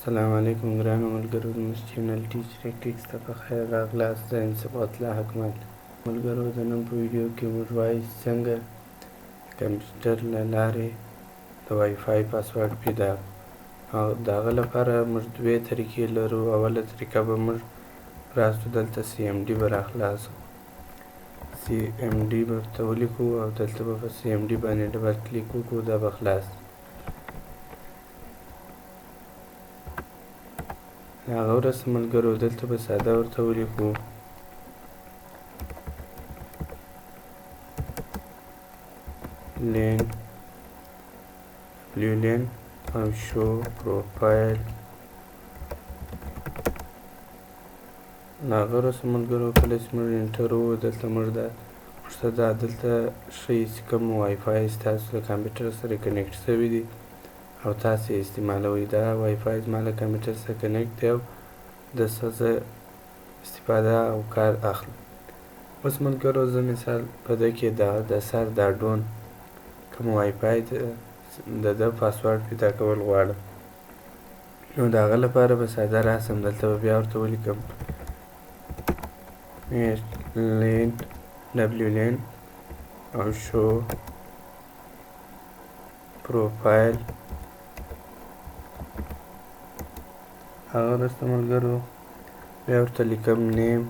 السلام علیکم ګرانو ملګرو، زموږ چینل ټیچر ټیکس ته په خیر راغلاست. زه یم صبغت الله حکمت. ملګرو، د نن په ویډیو کې موږ وایو څنګه کمپیوټر له لارې د وای فای پاسورډ پیدا او د هغه لپاره موږ دوې طریقې لرو. اوله طریقه به موږ راسو دلته سی ام ډي به راخلاصو، سی ام ډي به ورته ولیکو او دلته به په سی ام ډي باندې ډبل کلیک وکړو، دا به خلاص. هغه وروسته ملګرو دلته به ساده ورته ولیکو لین دبلیو لین او شو پروفایل. هغه وروسته ملګرو کله چې موږ انټر ووهو دلته موږ ته دا دلته ښیي چې کوم وای فای ستاسو له کمپیوټر سره کنیکټ شوي دي او تاسو یې استعمالوئ. دا وای فای زما له کمپیوټر سره کنیکټ دی او دسه زه استفاده او کار اخلم. اوس ملګرو زه مثال په ده کې د سر دا ډون کوم وای فای د ده پاسورډ پیدا کول غواړم، نو د هغه لپاره به ساده راسم. دلته به بیا ورته ولیکم لین دبلیو لین او شو پروفایل. هغه وروسته ملګرو بیا ورته لیکم نیم.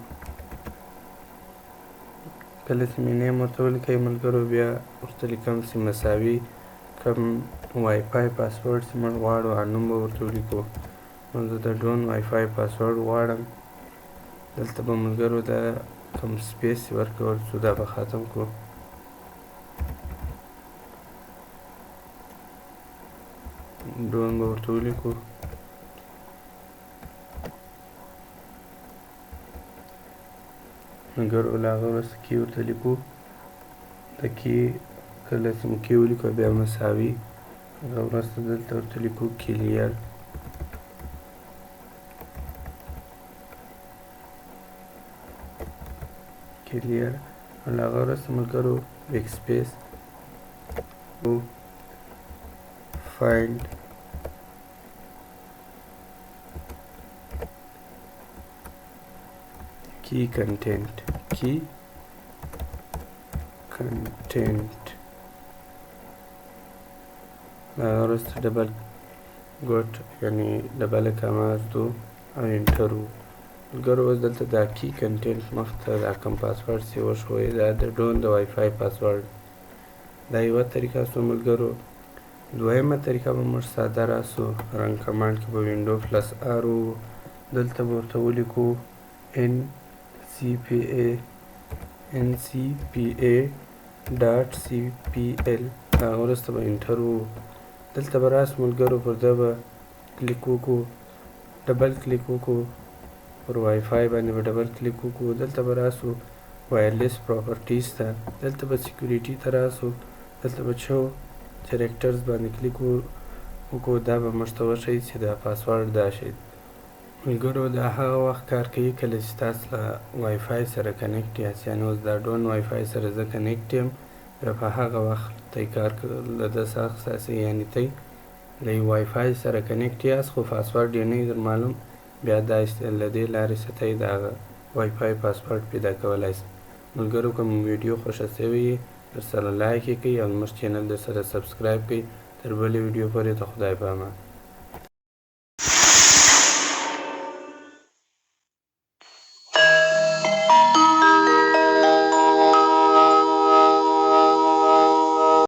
کله چې مې نیم ورته ولیکئ ملګرو بیا ورته لیکم چې مساوي کوم وای فای پاسورډ چې موږ غواړو هغه نوم به ورته ولیکو. نو زه د ډون وای فای پاسورډ غواړم. دلته به ملګرو دا کوم سپیس ورکول شو دا به ختم کړو. ډون به ورته ولیکو. ملګرو له هغه وروسته کې ورته لیکو د کې کله چې مو کې ولیکو بیا مساوي. هغه وروسته دلته ورته لیکو کلیر. کلیر او له هغه وروسته ملګرو بیک سپیس فایند کی کنټینټ هغه وروسته ډبل ګوټ یعنی ډبله کامه ږدو او انټر وو. ملګرو اوس دلته دا کی کنټینټ مخته دا کوم پاسورډ چې وښوی دا د ډون د وای فای پاسورډ. دا یوه طریقه سو ملګرو. دویمه طریقه به موږ ساده راسو رن کمانډ کې به وینډو پلس آر وو. دلته به ورته ولیکو ncpa.cpl. هغه وروسته به انټر وو. دلته به راسو ملګرو پر ده به کلیک وکړو، ډبل کلیک وکړو، پر وای فای باندې به ډبل کلیک وکړو. دلته به راسو وایرلیس پراپرټیز ته، دلته به سیکیوریټي ته راسو، دلته به شو کریکټرز باندې کلیک وکړو. دا به موږ ته وښیي چې دا پاسورډ دا شی. ملګرو دا هغه وخت کار کوي کله چې تاسو له وای فای سره کنیکټ یاست، یعنې اوس دا ډون وای فای سره زه کنیکټ یم، بیا په هغه وخت تی کار له ده سره ستاسې یعنې تی له وای فای سره کنیکټ یاست خو پاسورډ یې نه در معلوم، بیا دا له دې لارې څخه تی د هغه وای فای پاسورډ پیدا کولی شئ. ملګرو که مو ویډیو خوښه شوې وي درسره لایک یې کړئ او زموږ چینل درسره سبسکرایب کړئ. تر بلې ویډیو پورې د خدای په امان.